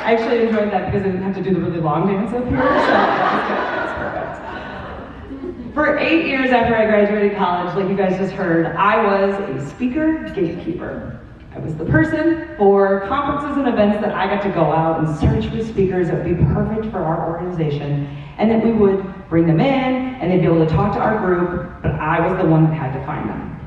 I actually enjoyed that because I didn't have to do the really long dance up here, so that was good. That's perfect. For 8 years after I graduated college, like you guys just heard, I was a speaker gatekeeper. I was the person for conferences and events that I got to go out and search for speakers that would be perfect for our organization, and that we would bring them in, and they'd be able to talk to our group, but I was the one that had to find them.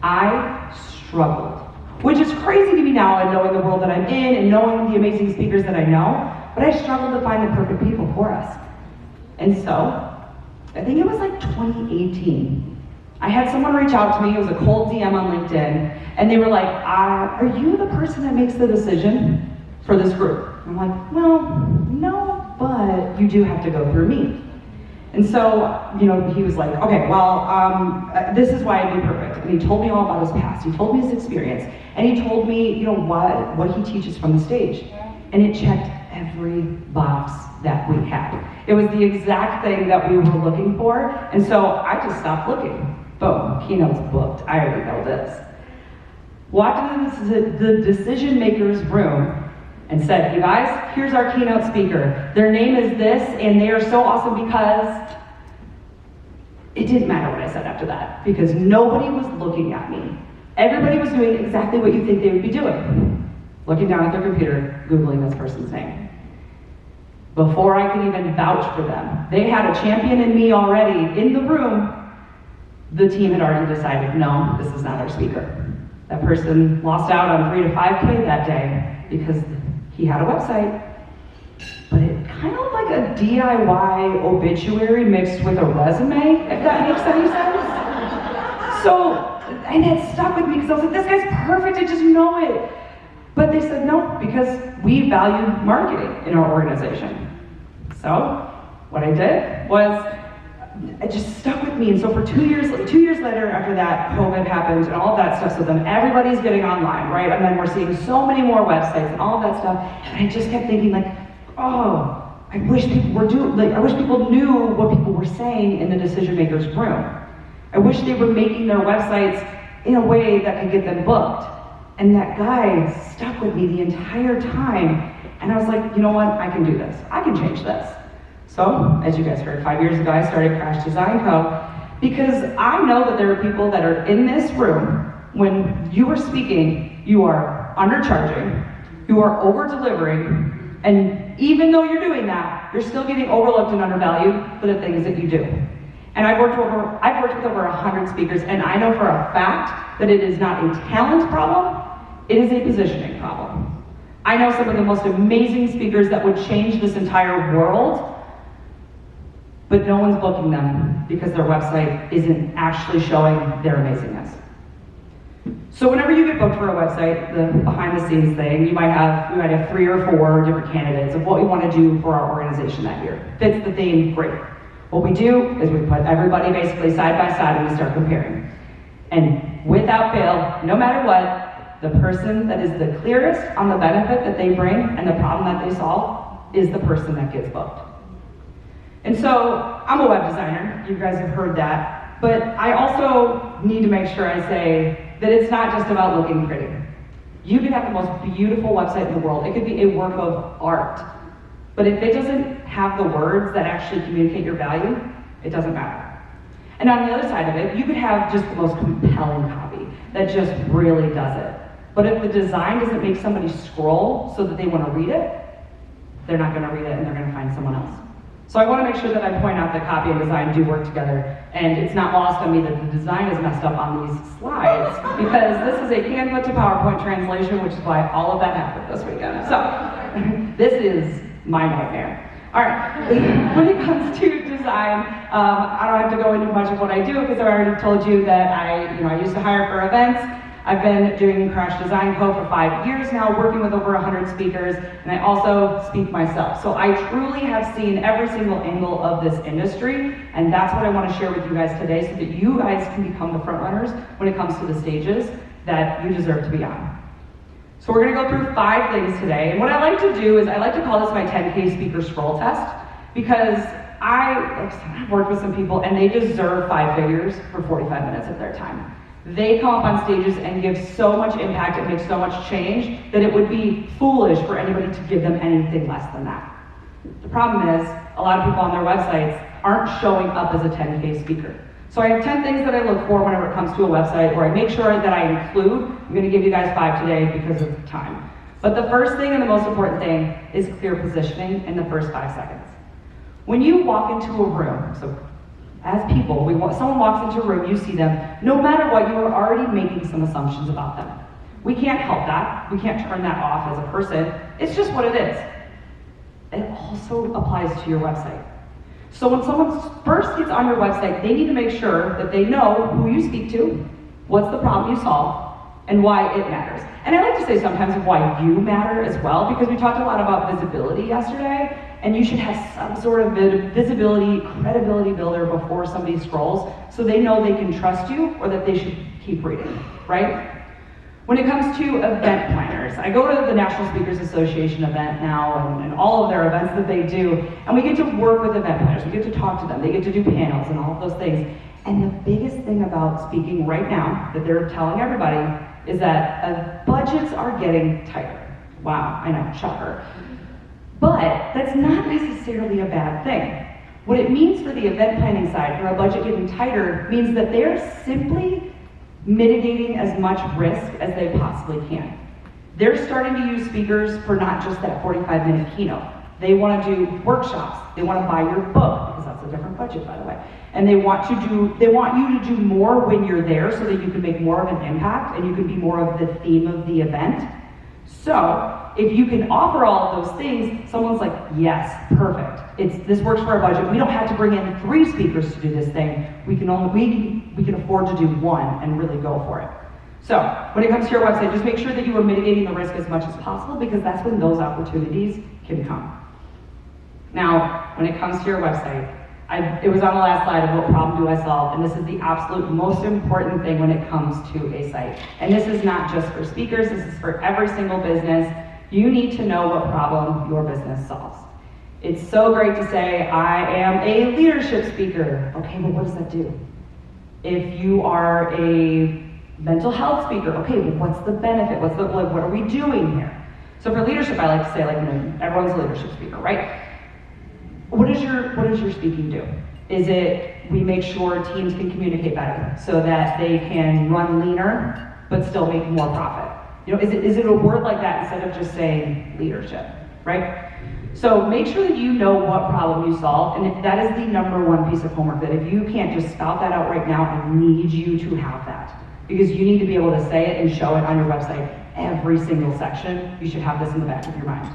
I struggled, which is crazy to me now, and knowing the world that I'm in, and knowing the amazing speakers that I know, but I struggled to find the perfect people for us. And so, I think it was like 2018, I had someone reach out to me. It was a cold DM on LinkedIn, and they were like, are you the person that makes the decision for this group? I'm like, well, no, but you do have to go through me. And so, he was like, okay, well, this is why I'd be perfect. And he told me all about his past. He told me his experience, and he told me, what he teaches from the stage. And it checked every box that we had. It was the exact thing that we were looking for, and so I just stopped looking. Boom, Keynote's booked. I already know this. Walked into the decision maker's room and said, you guys, here's our keynote speaker. Their name is this, and they are so awesome because it didn't matter what I said after that, because nobody was looking at me. Everybody was doing exactly what you think they would be doing. Looking down at their computer, Googling this person's name. Before I could even vouch for them, they had a champion in me already in the room. The team had already decided, no, this is not our speaker. That person lost out on 3 to 5K that day because he had a website, but it kind of like a DIY obituary mixed with a resume, if that makes any sense. So, and it stuck with me because I was like, this guy's perfect, I just know it. But they said no, because we value marketing in our organization. So, what I did was, it just stuck with me. And so for 2 years later, after that, COVID happened and all of that stuff, so then everybody's getting online, right? And then we're seeing so many more websites and all of that stuff. And I just kept thinking like, oh, I wish people knew what people were saying in the decision maker's room. I wish they were making their websites in a way that could get them booked. And that guy stuck with me the entire time. And I was like, you know what? I can do this. I can change this. So, as you guys heard, 5 years ago, I started Crash Design Co. because I know that there are people that are in this room, when you are speaking, you are undercharging, you are over-delivering, and even though you're doing that, you're still getting overlooked and undervalued for the things that you do. And I've worked with over 100 speakers, and I know for a fact that it is not a talent problem, it is a positioning problem. I know some of the most amazing speakers that would change this entire world, but no one's booking them because their website isn't actually showing their amazingness. So whenever you get booked for a website, the behind the scenes thing, we might have 3 or 4 different candidates of what we want to do for our organization that year. Fits the theme, great. What we do is we put everybody basically side by side and we start comparing. And without fail, no matter what, the person that is the clearest on the benefit that they bring and the problem that they solve is the person that gets booked. And so, I'm a web designer, you guys have heard that, but I also need to make sure I say that it's not just about looking pretty. You can have the most beautiful website in the world, it could be a work of art, but if it doesn't have the words that actually communicate your value, it doesn't matter. And on the other side of it, you could have just the most compelling copy that just really does it. But if the design doesn't make somebody scroll so that they want to read it, they're not going to read it and they're going to find someone else. So I want to make sure that I point out that copy and design do work together, and it's not lost on me that the design is messed up on these slides, because this is a Canva to PowerPoint translation, which is why all of that happened this weekend. So, this is my nightmare. All right, when it comes to design, I don't have to go into much of what I do, because I already told you that I used to hire for events. I've been doing Crash Design Co. for 5 years now, working with over 100 speakers, and I also speak myself. So I truly have seen every single angle of this industry, and that's what I want to share with you guys today, so that you guys can become the front runners when it comes to the stages that you deserve to be on. So we're going to go through 5 things today, and what I like to do is I like to call this my 10K speaker scroll test, because I've worked with some people and they deserve 5 figures for 45 minutes of their time. They come up on stages and give so much impact and make so much change that it would be foolish for anybody to give them anything less than that. The problem is, a lot of people on their websites aren't showing up as a 10K speaker. So I have 10 things that I look for whenever it comes to a website, or I make sure that I include. I'm going to give you guys 5 today because of time. But the first thing and the most important thing is clear positioning in the first 5 seconds. When you walk into a room, so as people, someone walks into a room, you see them, no matter what, you are already making some assumptions about them. We can't help that. We can't turn that off as a person. It's just what it is. It also applies to your website. So when someone first gets on your website, they need to make sure that they know who you speak to, what's the problem you solve, and why it matters. And I like to say sometimes why you matter as well, because we talked a lot about visibility yesterday, and you should have some sort of visibility, credibility builder before somebody scrolls, so they know they can trust you or that they should keep reading, right? When it comes to event planners, I go to the National Speakers Association event now and all of their events that they do, and we get to work with event planners, we get to talk to them, they get to do panels and all of those things. And the biggest thing about speaking right now that they're telling everybody is that budgets are getting tighter. Wow, I know, shocker. But that's not necessarily a bad thing. What it means for the event planning side, for a budget getting tighter, means that they're simply mitigating as much risk as they possibly can. They're starting to use speakers for not just that 45-minute keynote. They want to do workshops. They want to buy your book, because that's a different budget, by the way. And they want you to do more when you're there so that you can make more of an impact and you can be more of the theme of the event. So if you can offer all of those things, someone's like, yes, perfect. This works for our budget. We don't have to bring in 3 speakers to do this thing. We can afford to do 1 and really go for it. So when it comes to your website, just make sure that you are mitigating the risk as much as possible, because that's when those opportunities can come. Now, when it comes to your website, it was on the last slide of what problem do I solve, and this is the absolute most important thing when it comes to a site. And this is not just for speakers, this is for every single business. You need to know what problem your business solves. It's so great to say, I am a leadership speaker. Okay, but what does that do? If you are a mental health speaker, okay, but what's the benefit? What are we doing here? So for leadership, I like to say, everyone's a leadership speaker, right? What does your speaking do? Is it we make sure teams can communicate better so that they can run leaner but still make more profit? Is it a word like that instead of just saying leadership, right? So make sure that you know what problem you solve, and that is the #1 piece of homework, that if you can't just spout that out right now, I need you to have that. Because you need to be able to say it and show it on your website every single section. You should have this in the back of your mind.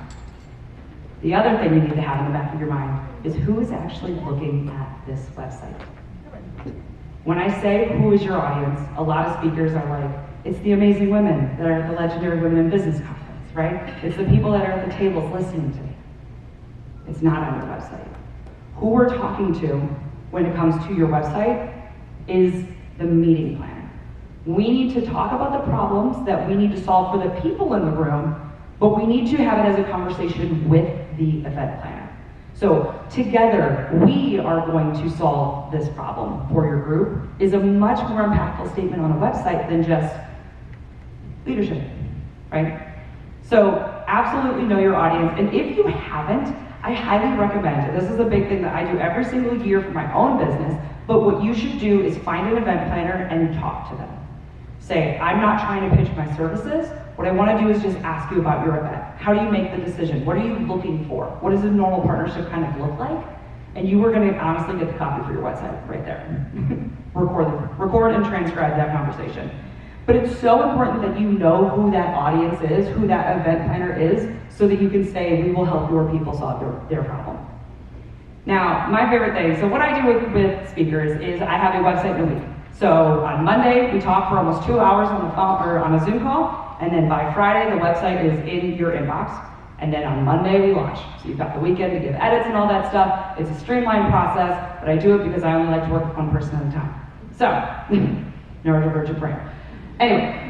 The other thing you need to have in the back of your mind is who is actually looking at this website. When I say who is your audience, a lot of speakers are like, it's the amazing women that are at the Legendary Women in Business Conference, right? It's the people that are at the tables listening to me. It's not on your website. Who we're talking to when it comes to your website is the meeting planner. We need to talk about the problems that we need to solve for the people in the room, but we need to have it as a conversation with the event planner. So together, we are going to solve this problem for your group is a much more impactful statement on a website than just leadership, right? So absolutely know your audience, and if you haven't, I highly recommend it. This is a big thing that I do every single year for my own business, but what you should do is find an event planner and talk to them. Say, I'm not trying to pitch my services. What I want to do is just ask you about your event. How do you make the decision? What are you looking for? What does a normal partnership kind of look like? And you are going to honestly get the copy for your website right there. Record and transcribe that conversation. But it's so important that you know who that audience is, who that event planner is, so that you can say, we will help your people solve their problem. Now, my favorite thing, so what I do with speakers is I have a website in a week. So on Monday, we talk for almost 2 hours on the phone or on a Zoom call, and then by Friday, the website is in your inbox, and then on Monday, we launch. So you've got the weekend to give edits and all that stuff. It's a streamlined process, but I do it because I only like to work with one person at a time. So, neurodivergent brain. Anyway,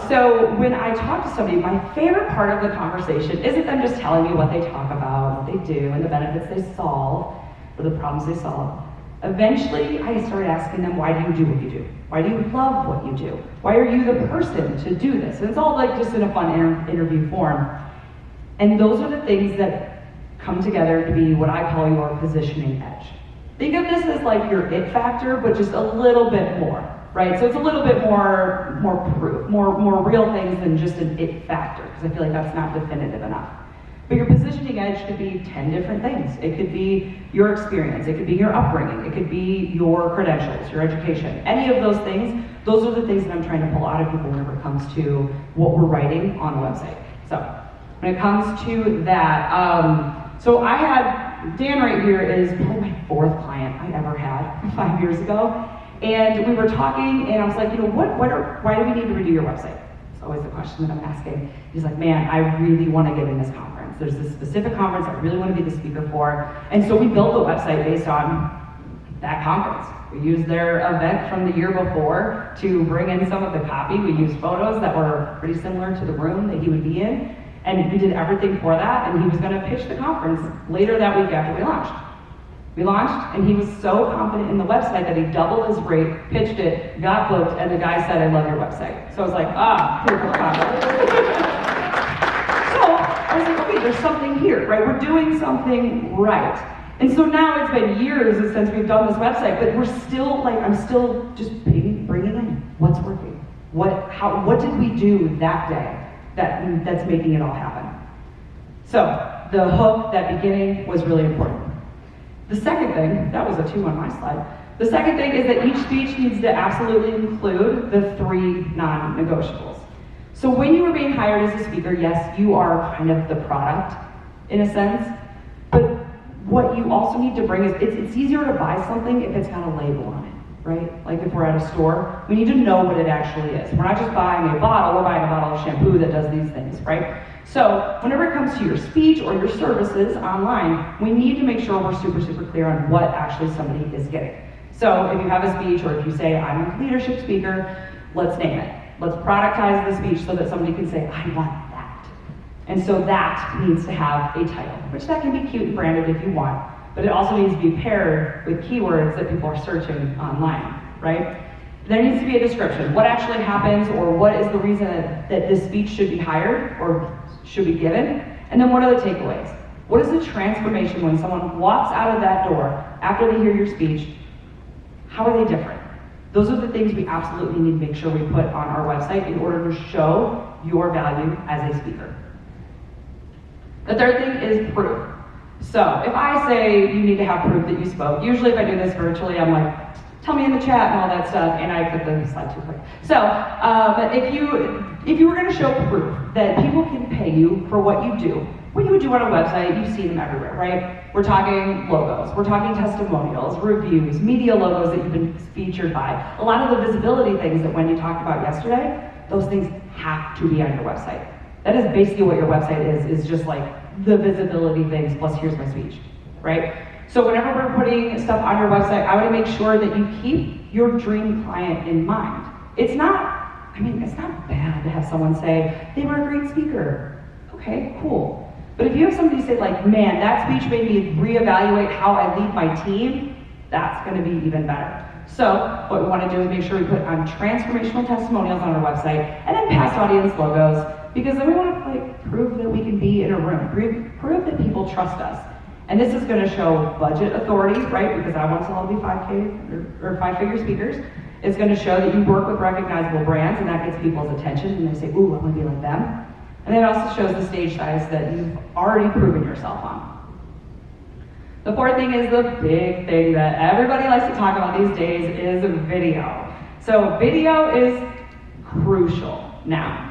so when I talk to somebody, my favorite part of the conversation isn't them just telling me what they talk about, what they do, and the benefits they solve, or the problems they solve. Eventually, I started asking them, why do you do what you do? Why do you love what you do? Why are you the person to do this? And it's all like just in a fun interview form. And those are the things that come together to be what I call your positioning edge. Think of this as like your it factor, but just a little bit more, right? So it's a little bit more proof, more real things than just an it factor, because I feel like that's not definitive enough. But your positioning edge could be 10 different things. It could be your experience, it could be your upbringing, it could be your credentials, your education. Any of those things, those are the things that I'm trying to pull out of people whenever it comes to what we're writing on the website. So when it comes to that, so I had, Dan right here is probably my 4th client I ever had 5 years ago. And we were talking, and I was like, you know, why do we need to redo your website? It's always the question that I'm asking. He's like, man, I really want to get in this conference. There's this specific conference I really want to be the speaker for. And so we built the website based on that conference. We used their event from the year before to bring in some of the copy. We used photos that were pretty similar to the room that he would be in. And we did everything for that, and he was going to pitch the conference later that week after we launched. We launched, and he was so confident in the website that he doubled his rate, pitched it, got booked, and the guy said, I love your website. So I was like, proof of concept. So I was like, okay, there's something here, right? We're doing something right. And so now it's been years since we've done this website, but we're still like, I'm still just bringing in what's working. What did we do that day that's making it all happen? So the hook, that beginning, was really important. The second thing, that was a 2 on my slide. The second thing is that each speech needs to absolutely include the 3 non-negotiables. So when you are being hired as a speaker, yes, you are kind of the product in a sense, but what you also need to bring is, it's easier to buy something if it's got a label on it, right? Like if we're at a store, we need to know what it actually is. We're not just buying a bottle, we're buying a bottle of shampoo that does these things, right? So whenever it comes to your speech or your services online, we need to make sure we're super, super clear on what actually somebody is getting. So if you have a speech, or if you say, I'm a leadership speaker, let's name it. Let's productize the speech so that somebody can say, I want that. And so that needs to have a title, which that can be cute and branded if you want, but it also needs to be paired with keywords that people are searching online, right? There needs to be a description. What actually happens, or what is the reason that this speech should be hired or should be given? And then what are the takeaways? What is the transformation when someone walks out of that door after they hear your speech? How are they different? Those are the things we absolutely need to make sure we put on our website in order to show your value as a speaker. The third thing is proof. So if I say you need to have proof that you spoke, usually if I do this virtually, I'm like, tell me in the chat and all that stuff, and I put the slide too quick. So if you were going to show proof that people can pay you for what you do on a website, you see them everywhere, right? We're talking logos, we're talking testimonials, reviews, media logos that you've been featured by. A lot of the visibility things that Wendy talked about yesterday, those things have to be on your website. That is basically what your website is just like the visibility things plus here's my speech, right? So whenever we're putting stuff on your website, I want to make sure that you keep your dream client in mind. It's not bad to have someone say, they were a great speaker. Okay, cool. But if you have somebody say like, man, that speech made me reevaluate how I lead my team, that's going to be even better. So what we want to do is make sure we put on transformational testimonials on our website, and then past audience logos, because then we want to like prove that we can be in a room, prove that people trust us. And this is going to show budget authority, right? Because I want to all be 5K or 5-figure speakers. It's going to show that you work with recognizable brands, and that gets people's attention, and they say, ooh, I want to be like them. And it also shows the stage size that you've already proven yourself on. The fourth thing is the big thing that everybody likes to talk about these days is video. So video is crucial now.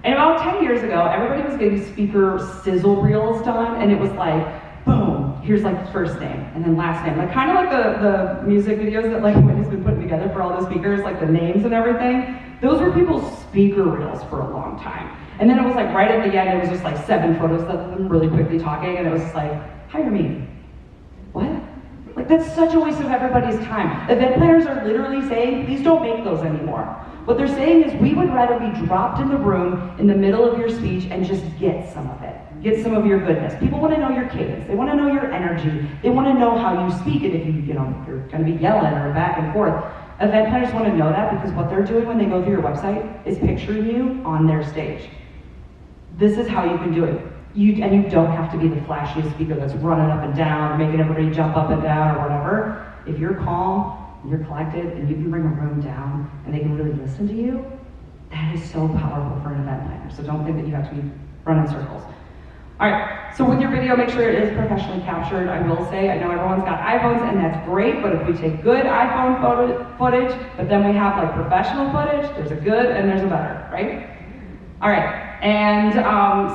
And about 10 years ago, everybody was getting speaker sizzle reels done, and it was like, boom, here's like first name and then last name. Like kind of like the music videos that like Wendy's been putting together for all the speakers, like the names and everything. Those were people's speaker reels for a long time. And then it was like right at the end, it was just like 7 photos of them really quickly talking, and it was just like, hire me. What? Like that's such a waste of everybody's time. Event planners are literally saying, please don't make those anymore. What they're saying is we would rather be dropped in the room in the middle of your speech and just get some of it. Get some of your goodness. People want to know your cadence. They want to know your energy. They want to know how you speak. And if you're going to be yelling or back and forth, event planners want to know that because what they're doing when they go through your website is picturing you on their stage. This is how you can do it. And you don't have to be the flashiest speaker that's running up and down, making everybody jump up and down or whatever. If you're calm, you're collected, and you can bring a room down and they can really listen to you, that is so powerful for an event planner. So don't think that you have to be running circles. All right, so with your video, make sure it is professionally captured. I will say, I know everyone's got iPhones, and that's great, but if we take good iPhone footage, but then we have like professional footage, there's a good and there's a better, right? All right, and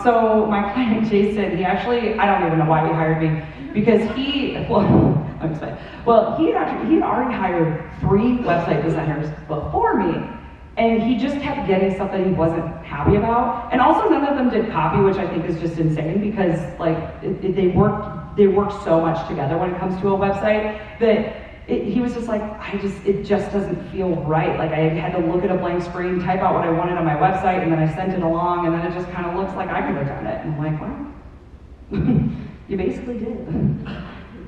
so my client Jason, he actually, I don't even know why he hired me, because he had already hired 3 website designers before me, and he just kept getting stuff that he wasn't happy about. And also none of them did copy, which I think is just insane because like they work so much together when it comes to a website that he was just like, it just doesn't feel right. Like I had to look at a blank screen, type out what I wanted on my website, and then I sent it along, and then it just kind of looks like I could have done it. And I'm like, well, you basically did.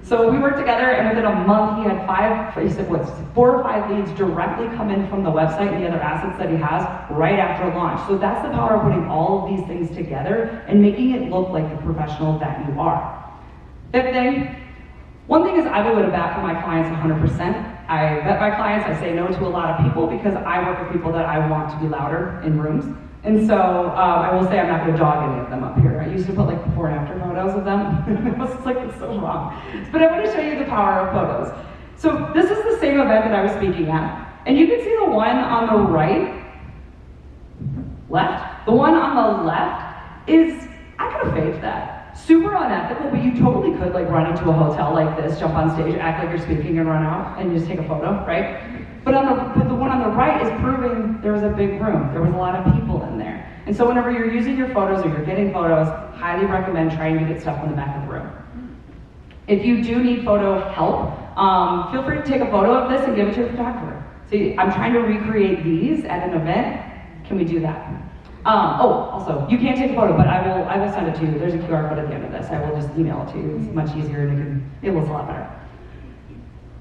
So we worked together, and within a month, he had 4 or 5 leads directly come in from the website and the other assets that he has right after launch. So that's the power of putting all of these things together and making it look like the professional that you are. 5th thing, one thing is I will go to bat for my clients 100%. I vet my clients, I say no to a lot of people because I work with people that I want to be louder in rooms. And so I will say I'm not going to dog any of them up here. I used to put like before and after photos of them. I was like, it's so wrong. But I want to show you the power of photos. So this is the same event that I was speaking at. And you can see the one on the left. The one on the left is, I could have faked that. Super unethical, but you totally could like run into a hotel like this, jump on stage, act like you're speaking and run out and just take a photo, right? But the one on the right is proving there was a big room. There was a lot of people in there. And so whenever you're using your photos or you're getting photos, highly recommend trying to get stuff in the back of the room. If you do need photo help, feel free to take a photo of this and give it to your photographer. See, I'm trying to recreate these at an event. Can we do that? Also, you can't take a photo, but I will send it to you. There's a QR code at the end of this. I will just email it to you. It's much easier and it looks a lot better.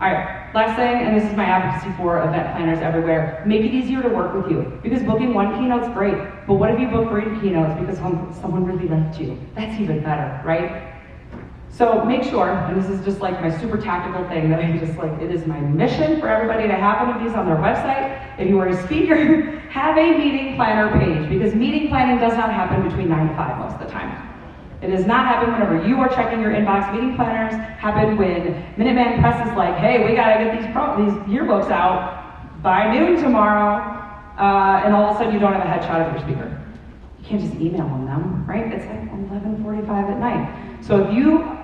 All right, last thing, and this is my advocacy for event planners everywhere, make it easier to work with you. Because booking one keynote's great, but what if you book 3 keynotes because someone really liked you? That's even better, right? So make sure, and this is just like my super tactical thing that I just like, it is my mission for everybody to have one of these on their website. If you are a speaker, have a meeting planner page, because meeting planning does not happen between 9 to 5 most of the time. It does not happen whenever you are checking your inbox. Meeting planners happen when Minuteman Press is like, hey, we gotta get these yearbooks out by noon tomorrow, and all of a sudden you don't have a headshot of your speaker. You can't just email them, right? It's like 11:45 at night. So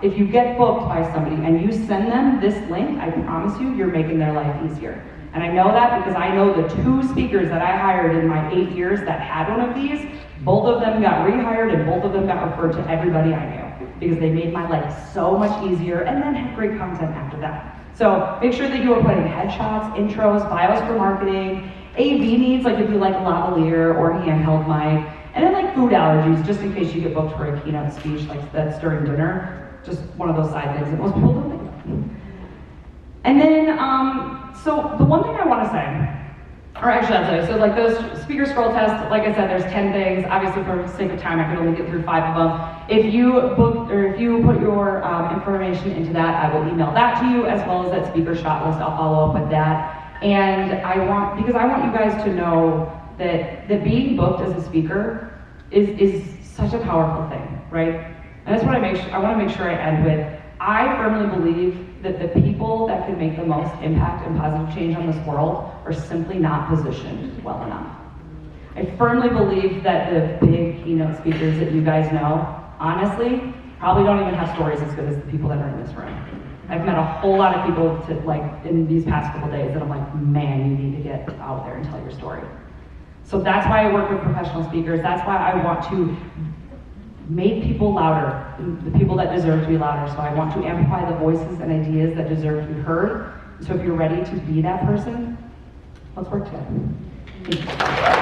if you get booked by somebody and you send them this link, I promise you're making their life easier. And I know that because I know the 2 speakers that I hired in my 8 years that had one of these, both of them got rehired and both of them got referred to everybody I knew because they made my life so much easier and then had great content after that. So make sure that you are putting headshots, intros, bios for marketing, AV needs, like if you like lavalier or handheld mic, and then like food allergies, just in case you get booked for a keynote speech like that's during dinner. Just one of those side things that most people don't think of. And then, so the one thing I want to say, or actually I'll tell you, so like those speaker scroll tests, like I said, there's 10 things. Obviously for the sake of time, I could only get through 5 of them. If you book, or if you put your information into that, I will email that to you, as well as that speaker shot list. I'll follow up with that. And because I want you guys to know that being booked as a speaker is such a powerful thing, right? And that's what I want to make sure I end with. I firmly believe that the people that can make the most impact and positive change on this world are simply not positioned well enough. I firmly believe that the big keynote speakers that you guys know, honestly, probably don't even have stories as good as the people that are in this room. I've met a whole lot of people in these past couple days that I'm like, man, you need to get out there and tell your story. So that's why I work with professional speakers. That's why I want to make people louder, the people that deserve to be louder. So I want to amplify the voices and ideas that deserve to be heard. So if you're ready to be that person, let's work together. Thank you.